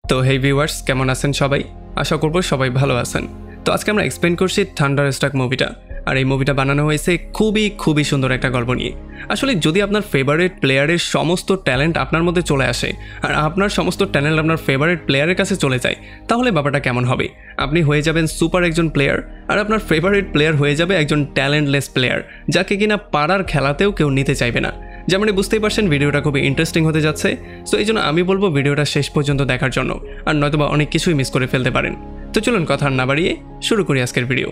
তো হেই ভিউয়ার্স, কেমন আছেন সবাই? আশা করব সবাই ভালো আছেন। তো আজকে আমরা এক্সপ্লেন করছি থান্ডারস্ট্রাক মুভিটা। আর এই মুভিটা বানানো হয়েছে খুবই সুন্দর একটা গল্প নিয়ে। আসলে যদি আপনার ফেভারিট প্লেয়ারের সমস্ত ট্যালেন্ট আপনার মধ্যে চলে আসে আর আপনার সমস্ত ট্যালেন্ট আপনার ফেভারিট প্লেয়ারের কাছে চলে যায়, তাহলে ব্যাপারটা কেমন হবে? আপনি হয়ে যাবেন সুপার একজন প্লেয়ার, আর আপনার ফেভারিট প্লেয়ার হয়ে যাবে একজন ট্যালেন্টলেস প্লেয়ার, যাকে কিনা পাড়ার খেলাতেও কেউ নিতে চাইবে না। যেমন বুঝতেই পারছেন ভিডিওটা খুবই ইন্টারেস্টিং হতে যাচ্ছে। সো এই জন্য আমি বলবো ভিডিওটা শেষ পর্যন্ত দেখার জন্য, আর নয়তোবা অনেক কিছুই মিস করে ফেলতে পারেন। তো চলুন কথা না বাড়িয়ে শুরু করি আজকের ভিডিও।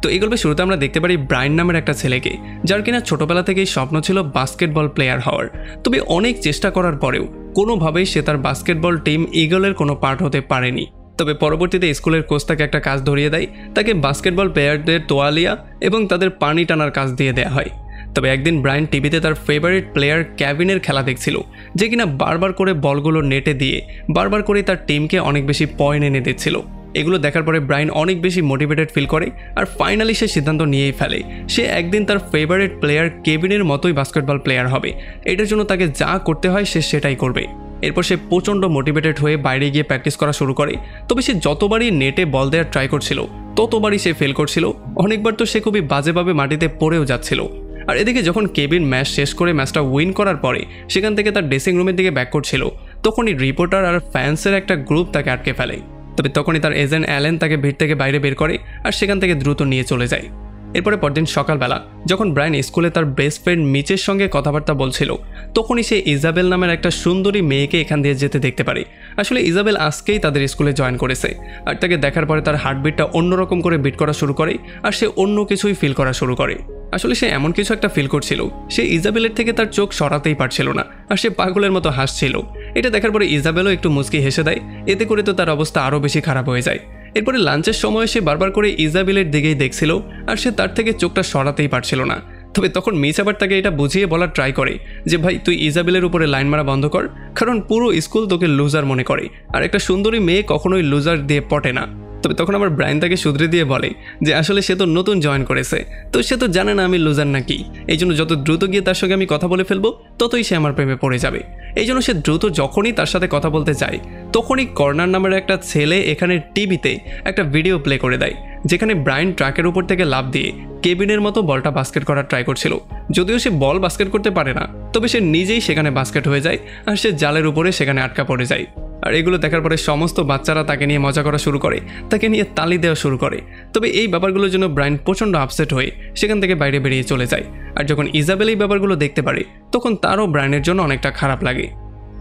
তো এই গল্পের শুরুতে আমরা দেখতে পারি ব্রায়ান নামের একটা ছেলেকে, যার কিনা ছোটবেলা থেকেই স্বপ্ন ছিল বাস্কেটবল প্লেয়ার হওয়ার। তবে অনেক চেষ্টা করার পরেও কোনোভাবেই সে তার বাস্কেটবল টিম ইগলের কোনো পার্ট হতে পারেনি। তবে পরবর্তীতে স্কুলের কোচ তাকে একটা কাজ ধরিয়ে দেয়, তাকে বাস্কেটবল প্লেয়ারদের তোয়ালিয়া এবং তাদের পানি টানার কাজ দিয়ে দেওয়া হয়। তবে একদিন ব্রায়ান টিভিতে তার ফেভারিট প্লেয়ার কেভিনের খেলা দেখছিল, যে কিনা বারবার করে বলগুলো নেটে দিয়ে বারবার করে তার টিমকে অনেক বেশি পয়েন্ট এনে দিচ্ছিল। এগুলো দেখার পরে ব্রায়ান অনেক বেশি মোটিভেটেড ফিল করে, আর ফাইনালি সে সিদ্ধান্ত নিয়েই ফেলে সে একদিন তার ফেভারিট প্লেয়ার কেভিনের মতোই বাস্কেটবল প্লেয়ার হবে। এটার জন্য তাকে যা করতে হয় সে সেটাই করবে। এরপর সে প্রচণ্ড মোটিভেটেড হয়ে বাইরে গিয়ে প্র্যাকটিস করা শুরু করে। তবে সে যতবারই নেটে বল দেওয়ার ট্রাই করছিল ততবারই সে ফেল করছিল। অনেকবার তো সে খুবই বাজেভাবে মাটিতে পড়েও যাচ্ছিল। আর এদিকে যখন কেভিন ম্যাচ শেষ করে ম্যাচটা উইন করার পরে সেখান থেকে তার ড্রেসিং রুমের দিকে ব্যাক করছিল, তখনই রিপোর্টার আর ফ্যান্সের একটা গ্রুপ তাকে আটকে ফেলে। তবে তখনই তার এজেন্ট অ্যালেন তাকে ভিড় থেকে বাইরে বের করে আর সেখান থেকে দ্রুত নিয়ে চলে যায়। এরপরে পরদিন সকালবেলা যখন ব্রায়ান স্কুলে তার বেস্ট ফ্রেন্ড মিচের সঙ্গে কথাবার্তা বলছিল, তখনই সে ইজাবেল নামের একটা সুন্দরী মেয়েকে এখান দিয়ে যেতে দেখতে পারে। আসলে ইজাবেল আজকেই তাদের স্কুলে জয়েন করেছে, আর তাকে দেখার পরে তার হার্টবিটটা অন্যরকম করে বিট করা শুরু করে, আর সে অন্য কিছুই ফিল করা শুরু করে। আসলে সে এমন কিছু একটা ফিল করছিল, সে ইজাবেলের থেকে তার চোখ সরাতেই পারছিল না, আর সে পাগলের মতো হাসছিল। এটা দেখার পরে ইজাবেলও একটু মুচকি হেসে দেয়, এতে করে তো তার অবস্থা আরও বেশি খারাপ হয়ে যায়। এরপরে লাঞ্চের সময় সে বারবার করে ইজাবেলের দিকেই দেখছিল, আর সে তার থেকে চোখটা সরাতেই পারছিল না। তবে তখন মিচ আবার তাকে এটা বুঝিয়ে বলার ট্রাই করে যে ভাই, তুই ইজাবেলের উপরে লাইন মারা বন্ধ কর, কারণ পুরো স্কুল তোকে লুজার মনে করে, আর একটা সুন্দরী মেয়ে কখনোই লুজার দিয়ে পটে না। তবে তখন আবার ব্রায়ান তাকে শুধরে দিয়ে বলে যে আসলে সে তো নতুন জয়েন করেছে, তো সে তো জানে না আমি লুজার নাকি। এই জন্য যত দ্রুত গিয়ে তার সঙ্গে আমি কথা বলে ফেলবো ততই সে আমার প্রেমে পড়ে যাবে। এই জন্য সে দ্রুত যখনই তার সাথে কথা বলতে চায়, তখনই কর্নার নামের একটা ছেলে এখানে টিভিতে একটা ভিডিও প্লে করে দেয়, যেখানে ব্রায়ান ট্রাকের উপর থেকে লাফ দিয়ে কেভিনের মতো বলটা বাস্কেট করার ট্রাই করছিল। যদিও সে বল বাস্কেট করতে পারে না, তবে সে নিজেই সেখানে বাস্কেট হয়ে যায়, আর সে জালের উপরে সেখানে আটকা পড়ে যায়। আর এগুলো দেখার পরে সমস্ত বাচ্চারা তাকে নিয়ে মজা করা শুরু করে, তাকে নিয়ে তালি দেওয়া শুরু করে। তবে এই ব্যাপারগুলোর জন্য ব্রায়ান প্রচণ্ড আপসেট হয়ে সেখান থেকে বাইরে বেরিয়ে চলে যায়। আর যখন ইজাবেল এই ব্যাপারগুলো দেখতে পারে, তখন তারও ব্রায়ানের জন্য অনেকটা খারাপ লাগে।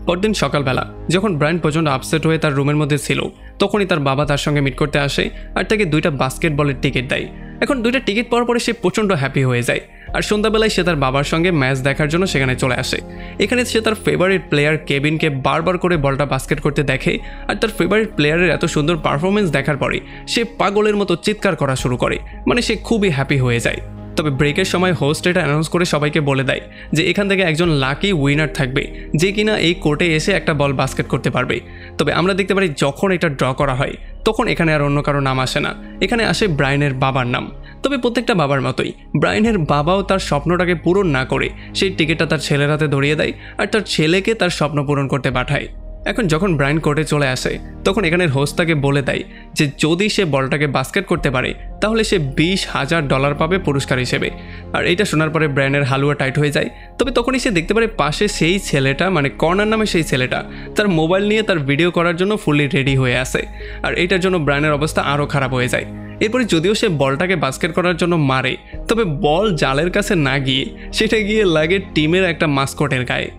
পরদিন সকালবেলা যখন ব্রায়ান প্রচণ্ড আপসেট হয়ে তার রুমের মধ্যে ছিল, তখনই তার বাবা তার সঙ্গে মিট করতে আসে আর তাকে 2টা বাস্কেটবলের টিকিট দেয়। এখন 2টা টিকিট পাওয়ার পরে সে প্রচণ্ড হ্যাপি হয়ে যায়, আর সন্ধ্যাবেলায় সে তার বাবার সঙ্গে ম্যাচ দেখার জন্য সেখানে চলে আসে। এখানে সে তার ফেভারিট প্লেয়ার কেভিনকে বারবার করে বলটা বাস্কেট করতে দেখে, আর তার ফেভারিট প্লেয়ারের এত সুন্দর পারফরমেন্স দেখার পরে সে পাগলের মতো চিৎকার করা শুরু করে, মানে সে খুবই হ্যাপি হয়ে যায়। তবে ব্রেকের সময় হোস্ট এটা অ্যানাউন্স করে সবাইকে বলে দেয় যে এখান থেকে একজন লাকি উইনার থাকবে, যে কিনা এই কোর্টে এসে একটা বল বাস্কেট করতে পারবে। তবে আমরা দেখতে পারি যখন এটা ড্র করা হয়, তখন এখানে আর অন্য কারো নাম আসে না, এখানে আসে ব্রায়ানের বাবার নাম। তবে প্রত্যেকটা বাবার মতোই ব্রায়ানের বাবাও তার স্বপ্নটাকে পূরণ না করে সেই টিকিটটা তার ছেলের হাতে ধরিয়ে দেয়, আর তার ছেলেকে তার স্বপ্ন পূরণ করতে পাঠায়। এখন যখন ব্রায়ান কোর্টে চলে আসে, তখন এখানের হোস্ট তাকে বলে দেয় যে যদি সে বলটাকে বাস্কেট করতে পারে, তাহলে সে $20,000 পাবে পুরস্কার হিসেবে। আর এইটা শোনার পরে ব্রায়ানের হালুয়া টাইট হয়ে যায়। তবে তখনই সে দেখতে পারে পাশে সেই ছেলেটা, মানে কর্নার নামে সেই ছেলেটা, তার মোবাইল নিয়ে তার ভিডিও করার জন্য ফুললি রেডি হয়ে আসে। আর এইটার জন্য ব্রায়ানের অবস্থা আরও খারাপ হয়ে যায়। এরপরে যদিও সে বলটাকে বাস্কেট করার জন্য মারে, তবে বল জালের কাছে না গিয়ে সেটা গিয়ে লাগে টিমের একটা মাস্কটের গায়ে।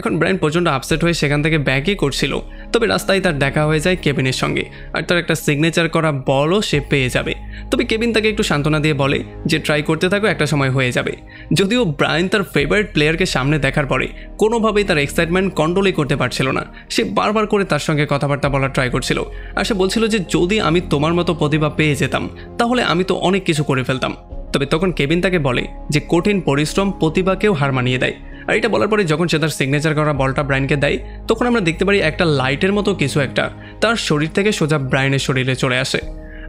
এখন ব্রায়ান প্রচণ্ড আপসেট হয়ে সেখান থেকে ব্যাকই করছিল। তবে রাস্তায় তার দেখা হয়ে যায় কেভিনের সঙ্গে, আর তার একটা সিগনেচার করা বলও সে পেয়ে যাবে। তবে কেভিন তাকে একটু সান্ত্বনা দিয়ে বলে যে ট্রাই করতে থাকো, একটা সময় হয়ে যাবে। যদিও ব্রায়ান তার ফেভারিট প্লেয়ারকে সামনে দেখার পরে কোনোভাবেই তার এক্সাইটমেন্ট কন্ট্রোলই করতে পারছিল না। সে বারবার করে তার সঙ্গে কথাবার্তা বলার ট্রাই করছিল, আর সে বলছিল যে যদি আমি তোমার মতো প্রতিভা পেয়ে যেতাম, তাহলে আমি তো অনেক কিছু করে ফেলতাম। তবে তখন কেভিন তাকে বলে যে কঠিন পরিশ্রম প্রতিভাকেও হার মানিয়ে দেয়। আর এটা বলার পরে যখন সে তার সিগনেচার করা বলটা ব্রায়ানকে দেয়, তখন আমরা দেখতে পারি একটা লাইটের মতো কিছু একটা তার শরীর থেকে সোজা ব্রায়ানের শরীরে চলে আসে।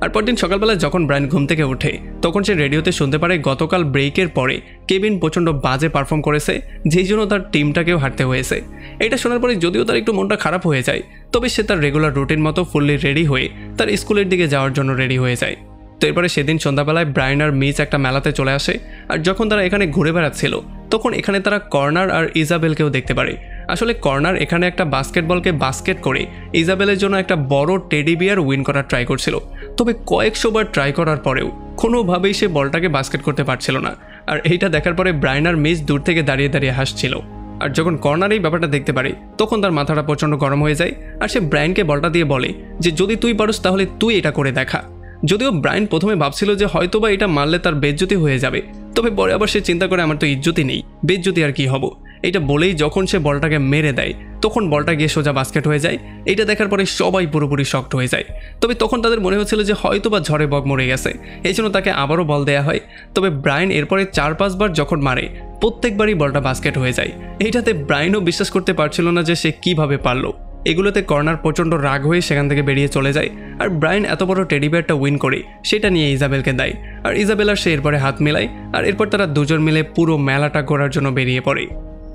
আর পরদিন সকালবেলা যখন ব্রায়ান ঘুম থেকে ওঠে তখন সে রেডিওতে শুনতে পারে গতকাল ব্রেকের পরে কেভিন প্রচণ্ড বাজে পারফর্ম করেছে, যেই জন্য তার টিমটাকেও হারতে হয়েছে। এটা শোনার পরে যদিও তার একটু মনটা খারাপ হয়ে যায়, তবে সে তার রেগুলার রুটিন মতো ফুললি রেডি হয়ে তার স্কুলের দিকে যাওয়ার জন্য রেডি হয়ে যায়। তো এরপরে সেদিন সন্ধ্যাবেলায় ব্রায়ান আর মিচ একটা মেলাতে চলে আসে, আর যখন তারা এখানে ঘুরে বেড়াচ্ছিল তখন এখানে তারা কর্নার আর ইজাবেলকেও দেখতে পারে। আসলে কর্নার এখানে একটা বাস্কেটবলকে বাস্কেট করে ইজাবেলের জন্য একটা বড় টেডি বিয়ার উইন করার ট্রাই করছিল, তবে কয়েকশো বার ট্রাই করার পরেও কোনোভাবেই সে বলটাকে বাস্কেট করতে পারছিল না। আর এইটা দেখার পরে ব্রায়ান আর মিচ দূর থেকে দাঁড়িয়ে দাঁড়িয়ে হাসছিল। আর যখন কর্নার এই ব্যাপারটা দেখতে পারে তখন তার মাথাটা প্রচণ্ড গরম হয়ে যায়, আর সে ব্রায়ানকে বলটা দিয়ে বলে যে যদি তুই পারোস তাহলে তুই এটা করে দেখা। যদিও ব্রায়ান প্রথমে ভাবছিল যে হয়তোবা এটা মারলে তার বেজ্জতি হয়ে যাবে, তবে পরে আবার সে চিন্তা করে আমার তো ইজ্জতি নেই, বেজ্জতি আর কি হব। এটা বলেই যখন সে বলটাকে মেরে দেয় তখন বলটা গিয়ে সোজা বাস্কেট হয়ে যায়। এটা দেখার পরে সবাই পুরোপুরি শকড হয়ে যায়। তবে তখন তাদের মনে হচ্ছিল যে হয়তোবা ঝড়ে বক মরে গেছে, এই জন্য তাকে আবারও বল দেওয়া হয়। তবে ব্রায়ান এরপরে 4-5 বার যখন মারে প্রত্যেকবারই বলটা বাস্কেট হয়ে যায়। এইটাতে ব্রায়ানও বিশ্বাস করতে পারছিল না যে সে কিভাবে পারলো। এগুলোতে কর্নার প্রচণ্ড রাগ হয়ে সেখান থেকে বেরিয়ে চলে যায়, আর ব্রায়ান এত বড় টেডি বিয়ারটা উইন করে সেটা নিয়ে ইজাবেলকে দেয়। আর ইজাবেল আর সে এরপরে হাত মেলায়, আর এরপর তারা দুজন মিলে পুরো মেলাটা ঘোরার জন্য বেরিয়ে পড়ে।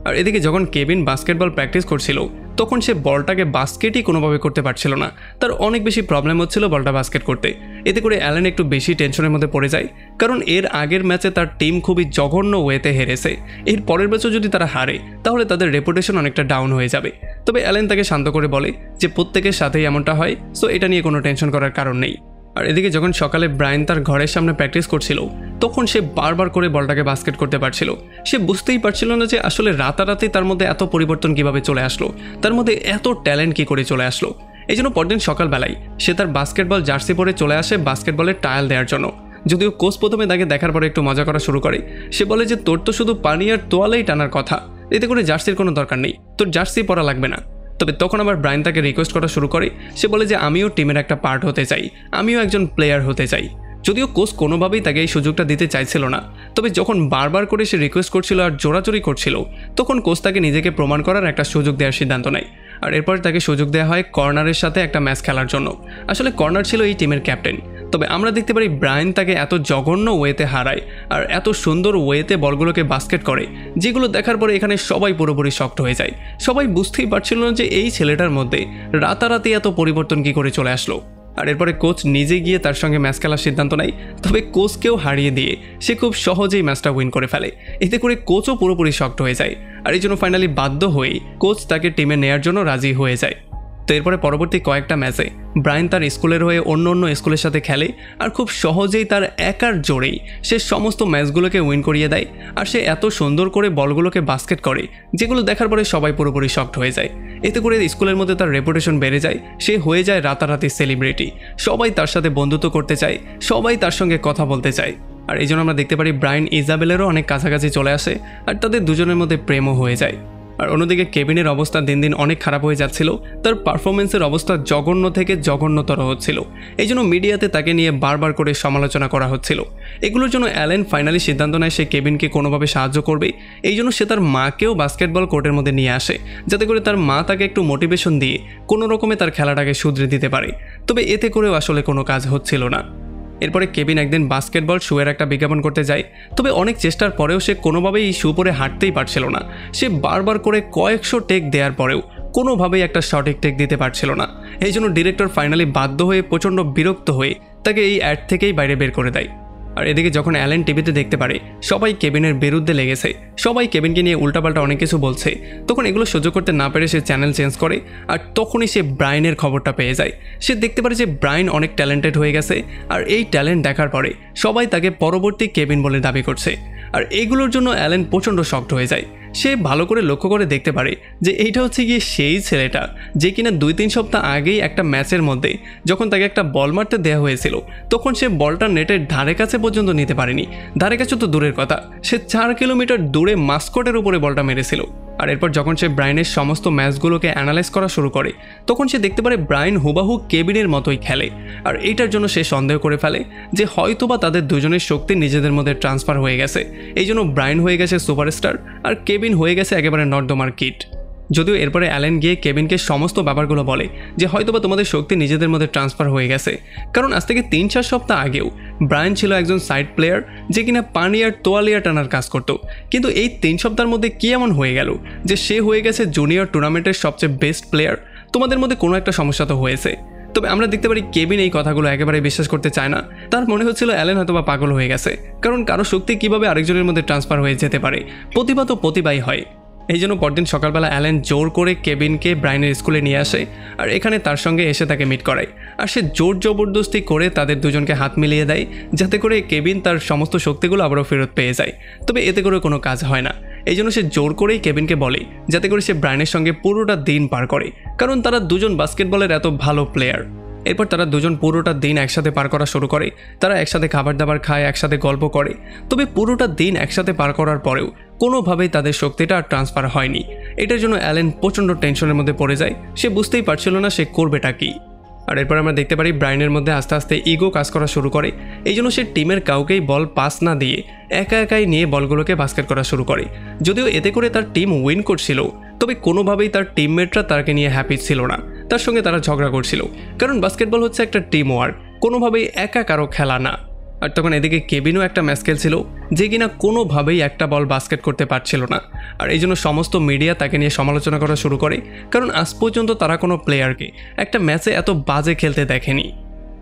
আর এদিকে যখন কেভিন বাস্কেটবল প্র্যাকটিস করছিল তখন সে বলটাকে বাস্কেটই কোনোভাবে করতে পারছিল না, তার অনেক বেশি প্রবলেম হচ্ছিল বলটা বাস্কেট করতে। এতে করে অ্যালেন একটু বেশি টেনশনের মধ্যে পড়ে যায়, কারণ এর আগের ম্যাচে তার টিম খুবই জঘন্য ওয়েতে হেরেছে। এর পরের ম্যাচও যদি তারা হারে তাহলে তাদের রেপুটেশন অনেকটা ডাউন হয়ে যাবে। তবে অ্যালেন তাকে শান্ত করে বলে যে প্রত্যেকের সাথেই এমনটা হয়, সো এটা নিয়ে কোনো টেনশন করার কারণ নেই। আর এদিকে যখন সকালে ব্রায়ান তার ঘরের সামনে প্র্যাকটিস করছিল তখন সে বারবার করে বলটাকে বাস্কেট করতে পারছিল। সে বুঝতেই পারছিল না যে আসলে রাতারাতি তার মধ্যে এত পরিবর্তন কিভাবে চলে আসলো, তার মধ্যে এত ট্যালেন্ট কি করে চলে আসলো। এই জন্য পরদিন সকালবেলায় সে তার বাস্কেটবল জার্সি পরে চলে আসে বাস্কেটবলের ট্রায়াল দেওয়ার জন্য। যদিও কোচ প্রথমে তাকে দেখার পরে একটু মজা করা শুরু করে, সে বলে যে তোর তো শুধু পানি আর তোয়ালেই টানার কথা, এতে করে জার্সির কোনো দরকার নেই, তোর জার্সি পরা লাগবে না। তবে তখন আবার ব্রায়ান তাকে রিকোয়েস্ট করা শুরু করে, সে বলে যে আমিও টিমের একটা পার্ট হতে চাই, আমিও একজন প্লেয়ার হতে চাই। যদিও কোচ কোনোভাবেই তাকে এই সুযোগটা দিতে চাইছিল না, তবে যখন বারবার করে সে রিকোয়েস্ট করছিল আর জোরাজোরি করছিল তখন কোচ তাকে নিজেকে প্রমাণ করার একটা সুযোগ দেওয়ার সিদ্ধান্ত নেয়। আর এরপর তাকে সুযোগ দেওয়া হয় কর্নারের সাথে একটা ম্যাচ খেলার জন্য। আসলে কর্নার ছিল এই টিমের ক্যাপ্টেন, তবে আমরা দেখতে পারি ব্রায়ান তাকে এত জঘন্য ওয়েতে হারায় আর এত সুন্দর ওয়েতে বলগুলোকে বাস্কেট করে, যেগুলো দেখার পরে এখানে সবাই পুরোপুরি শকড হয়ে যায়। সবাই বুঝতেই পারছিল না যে এই ছেলেটার মধ্যে রাতারাতি এত পরিবর্তন কি করে চলে আসলো। আর এরপরে কোচ নিজে গিয়ে তার সঙ্গে ম্যাচ খেলার সিদ্ধান্ত নেয়, তবে কোচকেও হারিয়ে দিয়ে সে খুব সহজেই ম্যাচটা উইন করে ফেলে। এতে করে কোচও পুরোপুরি শকড হয়ে যায়, আর এই জন্য ফাইনালি বাধ্য হয়েই কোচ তাকে টিমে নেয়ার জন্য রাজি হয়ে যায়। তো এরপরে পরবর্তী কয়েকটা ম্যাচে ব্রায়ান তার স্কুলের হয়ে অন্য স্কুলের সাথে খেলে, আর খুব সহজেই তার একার জোরেই সে সমস্ত ম্যাচগুলোকে উইন করিয়ে দেয়। আর সে এত সুন্দর করে বলগুলোকে বাস্কেট করে যেগুলো দেখার পরে সবাই পুরোপুরি শকড হয়ে যায়। এতে করে স্কুলের মধ্যে তার রেপুটেশন বেড়ে যায়, সে হয়ে যায় রাতারাতি সেলিব্রিটি। সবাই তার সাথে বন্ধুত্ব করতে চায়, সবাই তার সঙ্গে কথা বলতে চায়। আর এই জন্য আমরা দেখতে পারি ব্রায়ান ইজাবেলেরও অনেক কাছাকাছি চলে আসে, আর তাদের দুজনের মধ্যে প্রেমও হয়ে যায়। আর অন্যদিকে কেভিনের অবস্থা দিন দিন অনেক খারাপ হয়ে যাচ্ছিল, তার পারফরমেন্সের অবস্থা জঘন্য থেকে জঘন্যতর হচ্ছিল। এই জন্য মিডিয়াতে তাকে নিয়ে বারবার করে সমালোচনা করা হচ্ছিল। এগুলোর জন্য অ্যালেন ফাইনালি সিদ্ধান্ত নেয় সে কেভিনকে কোনোভাবে সাহায্য করবে। এই জন্য সে তার মাকেও বাস্কেটবল কোর্টের মধ্যে নিয়ে আসে, যাতে করে তার মা তাকে একটু মোটিভেশন দিয়ে কোনো রকমে তার খেলাটাকে শুধরে দিতে পারে। তবে এতে করেও আসলে কোনো কাজ হচ্ছিল না। এরপরে কেভিন একদিন বাস্কেটবল শুয়ের একটা বিজ্ঞাপন করতে যায়, তবে অনেক চেষ্টার পরেও সে কোনোভাবেই এই শু পরে হাঁটতেই পারছিল না। সে বারবার করে কয়েকশো টেক দেওয়ার পরেও কোনোভাবেই একটা সঠিক টেক দিতে পারছিল না। এই জন্য ডিরেক্টর ফাইনালি বাধ্য হয়ে প্রচণ্ড বিরক্ত হয়ে তাকে এই অ্যাড থেকেই বাইরে বের করে দেয়। আর এদিকে যখন অ্যালেন টিভিতে দেখতে পারে সবাই কেভিনের বিরুদ্ধে লেগেছে, সবাই কেভিনকে নিয়ে উল্টাপাল্টা অনেক কিছু বলছে, তখন এগুলো সহ্য করতে না পেরে সে চ্যানেল চেঞ্জ করে। আর তখনই সে ব্রায়ানের খবরটা পেয়ে যায়। সে দেখতে পারে যে ব্রায়ান অনেক ট্যালেন্টেড হয়ে গেছে, আর এই ট্যালেন্ট দেখার পরে সবাই তাকে পরবর্তী কেভিন বলে দাবি করছে। আর এইগুলোর জন্য অ্যালেন প্রচণ্ড শকড হয়ে যায়। সে ভালো করে লক্ষ্য করে দেখতে পারে যে এইটা হচ্ছে গিয়ে সেই ছেলেটা যে কিনা 2-3 সপ্তাহ আগেই একটা ম্যাচের মধ্যে যখন তাকে একটা বল মারতে দেওয়া হয়েছিল তখন সে বলটা নেটের ধারে কাছে পর্যন্ত নিতে পারেনি। ধারে কাছে তো দূরের কথা, সে 4 কিলোমিটার দূরে মাস্কটের উপরে বলটা মেরেছিল। আর এরপর যখন সে ব্রায়ানের সমস্ত ম্যাচগুলোকে অ্যানালাইজ করা শুরু করে তখন সে দেখতে পারে ব্রায়ান হুবাহু কেভিনের মতোই খেলে। আর এইটার জন্য সে সন্দেহ করে ফেলে যে হয়তোবা তাদের দুজনের শক্তি নিজেদের মধ্যে ট্রান্সফার হয়ে গেছে। এই জন্য ব্রায়ান হয়ে গেছে সুপারস্টার আর কেভিন হয়ে গেছে একেবারে নর্দমার কিট। যদিও এরপরে অ্যালেন গিয়ে কেবিনকে সমস্ত ব্যাপারগুলো বলে যে হয়তোবা তোমাদের শক্তি নিজেদের মধ্যে ট্রান্সফার হয়ে গেছে, কারণ আজ থেকে 3-4 সপ্তাহ আগেও ব্রায়ান ছিল একজন সাইড প্লেয়ার যে কিনা পানি আর তোয়ালিয়া টানার কাজ করত, কিন্তু এই 3 সপ্তাহের মধ্যে কি এমন হয়ে গেল যে সে হয়ে গেছে জুনিয়র টুর্নামেন্টের সবচেয়ে বেস্ট প্লেয়ার। তোমাদের মধ্যে কোনো একটা সমস্যা তো হয়েছে। তবে আমরা দেখতে পারি কেবিন এই কথাগুলো একেবারে বিশ্বাস করতে চায় না। তার মনে হচ্ছিল অ্যালেন হয়তো বা পাগল হয়ে গেছে, কারণ কারো শক্তি কিভাবে আরেকজনের মধ্যে ট্রান্সফার হয়ে যেতে পারে, প্রতিভা তো প্রতিভাই হয়। এই জন্য পরদিন সকালবেলা অ্যালেন জোর করে কেবিনকে ব্রায়ানের স্কুলে নিয়ে আসে আর এখানে তার সঙ্গে এসে তাকে মিট করায়। আর সে জোর জবরদস্তি করে তাদের দুজনকে হাত মিলিয়ে দেয় যাতে করে কেবিন তার সমস্ত শক্তিগুলো আবারও ফেরত পেয়ে যায়। তবে এতে করে কোনো কাজ হয় না। এই জন্য সে জোর করেই কেবিনকে বলে যাতে করে সে ব্রায়ানের সঙ্গে পুরোটা দিন পার করে, কারণ তারা দুজন বাস্কেটবলের এত ভালো প্লেয়ার। এরপর তারা দুজন পুরোটা দিন একসাথে পার করা শুরু করে। তারা একসাথে খাবার দাবার খায়, একসাথে গল্প করে। তবে পুরোটা দিন একসাথে পার করার পরেও কোনোভাবেই তাদের শক্তিটা আর ট্রান্সফার হয়নি। এটার জন্য অ্যালেন প্রচণ্ড টেনশনের মধ্যে পড়ে যায়। সে বুঝতেই পারছিল না সে করবেটা কি। আর এরপর আমরা দেখতে পারি ব্রায়ানের মধ্যে আস্তে আস্তে ইগো কাজ করা শুরু করে। এই জন্য সে টিমের কাউকেই বল পাস না দিয়ে একা একাই নিয়ে বলগুলোকে বাস্কেট করা শুরু করে। যদিও এতে করে তার টিম উইন করছিল, তবে কোনোভাবেই তার টিমমেটরা তাকে নিয়ে হ্যাপি ছিল না। তার সঙ্গে তারা ঝগড়া করছিল, কারণ বাস্কেটবল হচ্ছে একটা টিম ওয়ার্ক, কোনোভাবেই একা কারো খেলা না। আর তখন এদিকে কেবিনও একটা ম্যাচ খেলছিল যে কিনা কোনোভাবেই একটা বল বাস্কেট করতে পারছিল না। আর এই জন্য সমস্ত মিডিয়া তাকে নিয়ে সমালোচনা করা শুরু করে, কারণ আজ পর্যন্ত তারা কোনো প্লেয়ারকে একটা ম্যাচে এত বাজে খেলতে দেখেনি।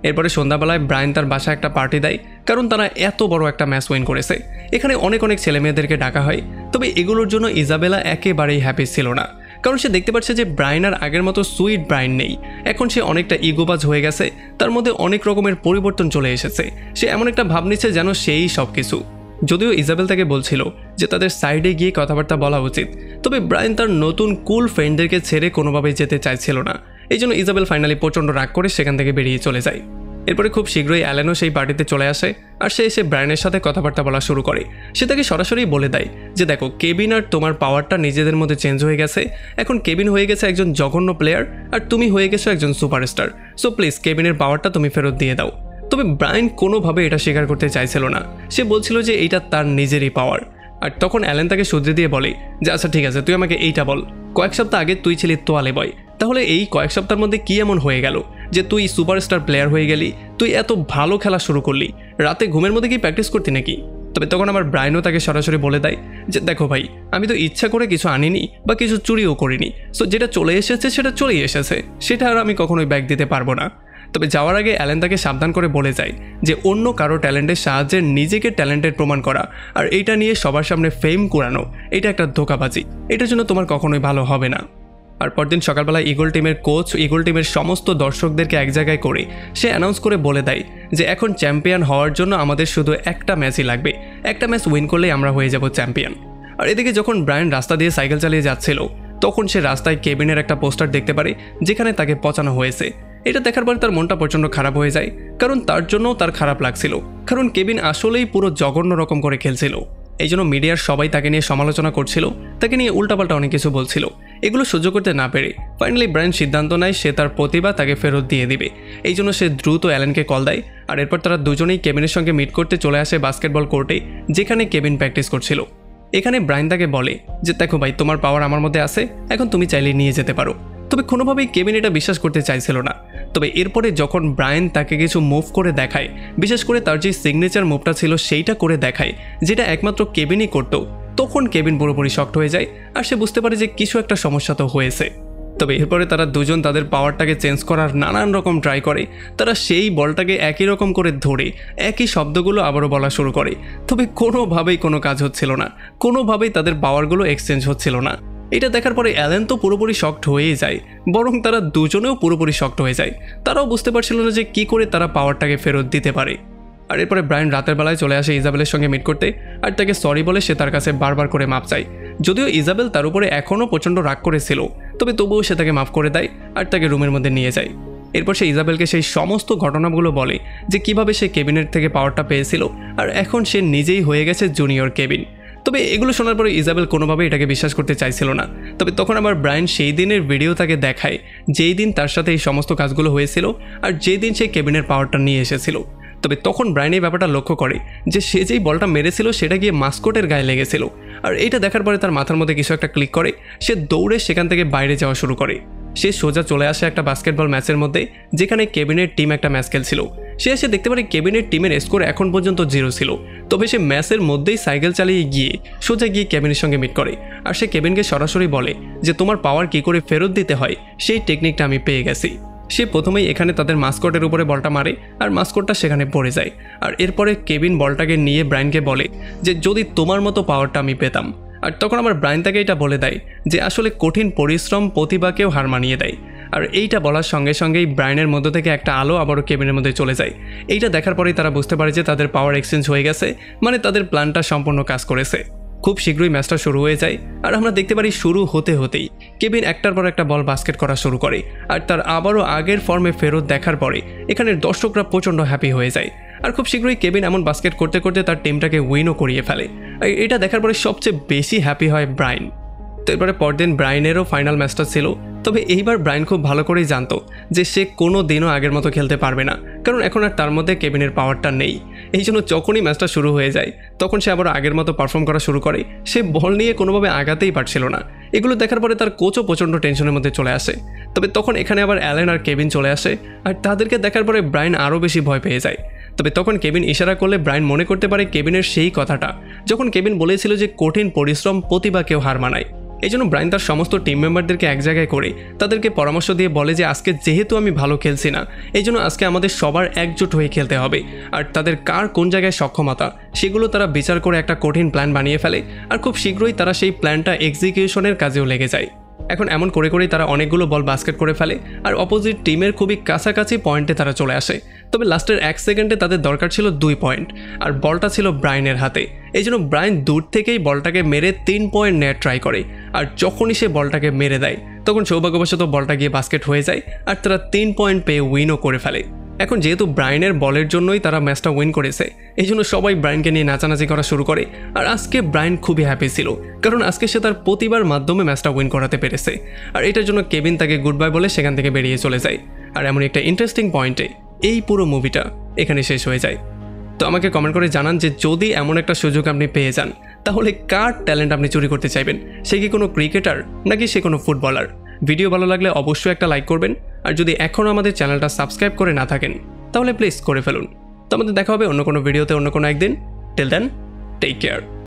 এরপরে সন্ধ্যাবেলায় ব্রায়ান তার বাসায় একটা পার্টি দেয়, কারণ তারা এত বড় একটা ম্যাচ উইন করেছে। এখানে অনেক অনেক ছেলে মেয়েদেরকে ডাকা হয়। তবে এগুলোর জন্য ইজাবেলা একেবারেই হ্যাপি ছিল না, কারণ সে দেখতে পাচ্ছে যে ব্রায়ান আর আগের মতো সুইট ব্রায়ান নেই। এখন সে অনেকটা ইগোবাজ হয়ে গেছে, তার মধ্যে অনেক রকমের পরিবর্তন চলে এসেছে। সে এমন একটা ভাব নিচ্ছে যেন সেই সব কিছু। যদিও ইজাবেল তাকে বলছিল যে তাদের সাইডে গিয়ে কথাবার্তা বলা উচিত, তবে ব্রায়ান তার নতুন কুল ফ্রেন্ডদেরকে ছেড়ে কোনোভাবেই যেতে চাইছিল না। এই জন্য ইজাবেল ফাইনালি প্রচণ্ড রাগ করে সেখান থেকে বেরিয়ে চলে যায়। এরপরে খুব শীঘ্রই অ্যালেনও সেই পার্টিতে চলে আসে আর সে এসে ব্রায়ানের সাথে কথাবার্তা বলা শুরু করে। সে তাকে সরাসরি বলে দেয় যে দেখো, কেবিন আর তোমার পাওয়ারটা নিজেদের মধ্যে চেঞ্জ হয়ে গেছে। এখন কেবিন হয়ে গেছে একজন জঘন্য প্লেয়ার আর তুমি হয়ে গেছো একজন সুপারস্টার। সো প্লিজ কেবিনের পাওয়ারটা তুমি ফেরত দিয়ে দাও। তবে ব্রায়ান কোনোভাবে এটা স্বীকার করতে চাইছিল না। সে বলছিল যে এইটা তার নিজেরই পাওয়ার। আর তখন অ্যালেন তাকে শুধরে দিয়ে বলে যে আচ্ছা ঠিক আছে, তুই আমাকে এইটা বল, কয়েক সপ্তাহ আগে তুই ছিলি তোয়ালে বয়, তাহলে এই কয়েক সপ্তাহের মধ্যে কি এমন হয়ে গেল যে তুই সুপারস্টার প্লেয়ার হয়ে গেলি? তুই এত ভালো খেলা শুরু করলি, রাতে ঘুমের মধ্যে কি প্র্যাকটিস করতি নাকি? তবে তখন আবার ব্রায়ানও তাকে সরাসরি বলে দেয় যে দেখো ভাই, আমি তো ইচ্ছা করে কিছু আনিনি বা কিছু চুরিও করিনি। সো যেটা চলে এসেছে সেটা চলেই এসেছে, সেটা আর আমি কখনোই ব্যাক দিতে পারবো না। তবে যাওয়ার আগে অ্যালেন তাকে সাবধান করে বলে যায় যে অন্য কারো ট্যালেন্টের সাহায্যে নিজেকে ট্যালেন্টেড প্রমাণ করা আর এইটা নিয়ে সবার সামনে ফেম কুড়ানো, এটা একটা ধোঁকাবাজি। এটার জন্য তোমার কখনোই ভালো হবে না। আর পরদিন সকালবেলা ইগল টিমের কোচ ইগল টিমের সমস্ত দর্শকদেরকে এক জায়গায় করে সে অ্যানাউন্স করে বলে দেয় যে এখন চ্যাম্পিয়ন হওয়ার জন্য আমাদের শুধু একটা ম্যাচই লাগবে। একটা ম্যাচ উইন করলেই আমরা হয়ে যাব চ্যাম্পিয়ন। আর এদিকে যখন ব্রায়ান রাস্তা দিয়ে সাইকেল চালিয়ে যাচ্ছিল, তখন সে রাস্তায় কেবিনের একটা পোস্টার দেখতে পারে যেখানে তাকে পচানো হয়েছে। এটা দেখার পর তার মনটা প্রচণ্ড খারাপ হয়ে যায়, কারণ তার জন্যও তার খারাপ লাগছিল, কারণ কেবিন আসলেই পুরো জঘন্য রকম করে খেলছিল। এই জন্য মিডিয়ার সবাই তাকে নিয়ে সমালোচনা করছিল, তাকে নিয়ে উল্টাপাল্টা অনেক কিছু বলছিল। এগুলো সহ্য করতে না পেরে ফাইনালি ব্রায়ান সিদ্ধান্ত নেয় সে তার প্রতিভা তাকে ফেরত দিয়ে দিবে। এই জন্য সে দ্রুত অ্যালেনকে কল দেয় আর এরপর তারা দুজনেই কেবিনের সঙ্গে মিট করতে চলে আসে বাস্কেটবল কোর্টে, যেখানে কেবিন প্র্যাকটিস করছিল। এখানে ব্রায়ান তাকে বলে যে দেখো ভাই, তোমার পাওয়ার আমার মধ্যে আছে, এখন তুমি চাইলে নিয়ে যেতে পারো। তবে কোনোভাবেই কেবিন এটা বিশ্বাস করতে চাইছিল না। তবে এরপরে যখন ব্রায়ান তাকে কিছু মুভ করে দেখায়, বিশেষ করে তার যে সিগনেচার মুভটা ছিল সেইটা করে দেখায় যেটা একমাত্র কেবিনই করতো, তখন কেবিন পুরোপুরি শক্ট হয়ে যায় আর সে বুঝতে পারে যে কিছু একটা সমস্যা তো হয়েছে। তবে এরপরে তারা দুজন তাদের পাওয়ারটাকে চেঞ্জ করার নানান রকম ট্রাই করে। তারা সেই বলটাকে একই রকম করে ধরে একই শব্দগুলো আবারও বলা শুরু করে। তবে কোনোভাবেই কোনো কাজ হচ্ছিল না, কোনোভাবেই তাদের পাওয়ারগুলো এক্সচেঞ্জ হচ্ছিল না। এটা দেখার পরে অ্যালেন তো পুরোপুরি শক্ট হয়েই যায়, বরং তারা দুজনেও পুরোপুরি শক্ট হয়ে যায়। তারাও বুঝতে পারছিল না যে কী করে তারা পাওয়ারটাকে ফেরত দিতে পারে। আর এরপরে ব্রায়ান রাতের বেলায় চলে আসে ইজাবেলের সঙ্গে মিট করতে আর তাকে সরি বলে সে তার কাছে বারবার করে মাপ চায়। যদিও ইজাবেল তার উপরে এখনও প্রচণ্ড রাগ করেছিল, তবে তবুও সে তাকে মাফ করে দেয় আর তাকে রুমের মধ্যে নিয়ে যায়। এরপর সে ইজাবেলকে সেই সমস্ত ঘটনাগুলো বলে যে কিভাবে সে কেবিনের থেকে পাওয়ারটা পেয়েছিল আর এখন সে নিজেই হয়ে গেছে জুনিয়র কেবিন। তবে এগুলো শোনার পরে ইজাবেল কোনোভাবে এটাকে বিশ্বাস করতে চাইছিল না। তবে তখন আবার ব্রায়ান সেই দিনের ভিডিও তাকে দেখায় যেই দিন তার সাথে এই সমস্ত কাজগুলো হয়েছিল আর যেই দিন সে কেবিনের পাওয়ারটা নিয়ে এসেছিল। তবে তখন ব্রায়ান এই ব্যাপারটা লক্ষ্য করে যে সে যেই বলটা মেরেছিল সেটা গিয়ে মাস্কটের গায়ে লেগেছিল। আর এটা দেখার পরে তার মাথার মধ্যে কিছু একটা ক্লিক করে, সে দৌড়ে সেখান থেকে বাইরে যাওয়া শুরু করে। সে সোজা চলে আসে একটা বাস্কেটবল ম্যাচের মধ্যে, যেখানে কেবিনের টিম একটা ম্যাচ খেলছিল। সে এসে দেখতে পারে কেবিনের টিমের স্কোর এখন পর্যন্ত 0 ছিল। তবে সে ম্যাচের মধ্যেই সাইকেল চালিয়ে গিয়ে সোজা গিয়ে কেবিনের সঙ্গে মিট করে। আর সে কেবিনকে সরাসরি বলে যে তোমার পাওয়ার কী করে ফেরত দিতে হয় সেই টেকনিকটা আমি পেয়ে গেছি। সে প্রথমেই এখানে তাদের মাস্কটের উপরে বলটা মারে আর মাস্কটটা সেখানে পড়ে যায়। আর এরপরে কেবিন বলটাকে নিয়ে ব্রায়ানকে বলে যে যদি তোমার মতো পাওয়ারটা আমি পেতাম। আর তখন আমার ব্রায়ান তাকে এটা বলে দেয় যে আসলে কঠিন পরিশ্রম প্রতিভাকেও হার মানিয়ে দেয়। আর এইটা বলার সঙ্গে সঙ্গেই ব্রায়ানের মধ্য থেকে একটা আলো আবারও কেবিনের মধ্যে চলে যায়। এইটা দেখার পরেই তারা বুঝতে পারে যে তাদের পাওয়ার এক্সচেঞ্জ হয়ে গেছে, মানে তাদের প্ল্যানটা সম্পূর্ণ কাজ করেছে। খুব শীঘ্রই ম্যাচটা শুরু হয়ে যায়। আর আমরা দেখতে পারি শুরু হতে হতেই কেবিন একটার পর একটা বল বাস্কেট করা শুরু করে। আর তার আবারও আগের ফর্মে ফেরত দেখার পরে এখানের দর্শকরা প্রচণ্ড হ্যাপি হয়ে যায়। আর খুব শীঘ্রই কেবিন এমন বাস্কেট করতে করতে তার টিমটাকে উইনও করিয়ে ফেলে। আর এটা দেখার পরে সবচেয়ে বেশি হ্যাপি হয় ব্রায়ান। তো এরপরে পরদিন ব্রায়ানেরও ফাইনাল ম্যাচটা ছিল। তবে এইবার ব্রায়ান খুব ভালো করেই জানতো যে সে কোনো দিনও আগের মতো খেলতে পারবে না, কারণ এখন আর তার মধ্যে কেবিনের পাওয়ারটা নেই। এই জন্য যখনই ম্যাচটা শুরু হয়ে যায় তখন সে আবার আগের মতো পারফর্ম করা শুরু করে। সে বল নিয়ে কোনোভাবে আগাতেই পারছিল না। এগুলো দেখার পরে তার কোচও প্রচণ্ড টেনশনের মধ্যে চলে আসে। তবে তখন এখানে আবার অ্যালেন আর কেবিন চলে আসে। আর তাদেরকে দেখার পরে ব্রায়ান আরও বেশি ভয় পেয়ে যায়। তবে তখন কেবিন ইশারা করলে ব্রায়ান মনে করতে পারে কেবিনের সেই কথাটা যখন কেবিন বলেছিল যে কঠিন পরিশ্রম প্রতিভাকেও হার মানায়। এই জন্য ব্রায়ান তার সমস্ত টিম মেম্বারদেরকে এক জায়গায় করে তাদেরকে পরামর্শ দিয়ে বলে যে আজকে যেহেতু আমি ভালো খেলছি না, এই জন্য আজকে আমাদের সবার একজোট হয়ে খেলতে হবে। আর তাদের কার কোন জায়গায় সক্ষমতা সেগুলো তারা বিচার করে একটা কঠিন প্ল্যান বানিয়ে ফেলে। আর খুব শীঘ্রই তারা সেই প্ল্যানটা এক্সিকিউশনের কাজেও লেগে যায়। এখন এমন করে করেই তারা অনেকগুলো বল বাস্কেট করে ফেলে। আর অপোজিট টিমের খুবই কাছাকাছি পয়েন্টে তারা চলে আসে। তবে লাস্টের 1 সেকেন্ডে তাদের দরকার ছিল 2 পয়েন্ট, আর বলটা ছিল ব্রায়ানের হাতে। এই জন্য ব্রায়ান দূর থেকেই বলটাকে মেরে 3 পয়েন্ট নেওয়ার ট্রাই করে। আর যখনই সে বলটাকে মেরে দেয় তখন সৌভাগ্যবশত বলটা গিয়ে বাস্কেট হয়ে যায়। আর তারা 3 পয়েন্ট পেয়ে উইনও করে ফেলে। এখন যেহেতু ব্রায়ানের বলের জন্যই তারা ম্যাচটা উইন করেছে, এই জন্য সবাই ব্রায়ানকে নিয়ে নাচানাচি করা শুরু করে। আর আজকে ব্রায়ান খুবই হ্যাপি ছিল, কারণ আজকে সে তার প্রতিভার মাধ্যমে ম্যাচটা উইন করাতে পেরেছে। আর এটার জন্য কেবিন তাকে গুড বাই বলে সেখান থেকে বেরিয়ে চলে যায়। আর এমন একটা ইন্টারেস্টিং পয়েন্টে এই পুরো মুভিটা এখানে শেষ হয়ে যায়। তো আমাকে কমেন্ট করে জানান যে যদি এমন একটা সুযোগ আপনি পেয়ে যান তাহলে কার ট্যালেন্ট আপনি চুরি করতে চাইবেন? সে কি কোনো ক্রিকেটার নাকি সে কোনো ফুটবলার? ভিডিও ভালো লাগলে অবশ্যই একটা লাইক করবেন। আর যদি এখনও আমাদের চ্যানেলটা সাবস্ক্রাইব করে না থাকেন তাহলে প্লিজ করে ফেলুন। তো আমাদের দেখা হবে অন্য কোনো ভিডিওতে অন্য কোনো একদিন। Till then, take care.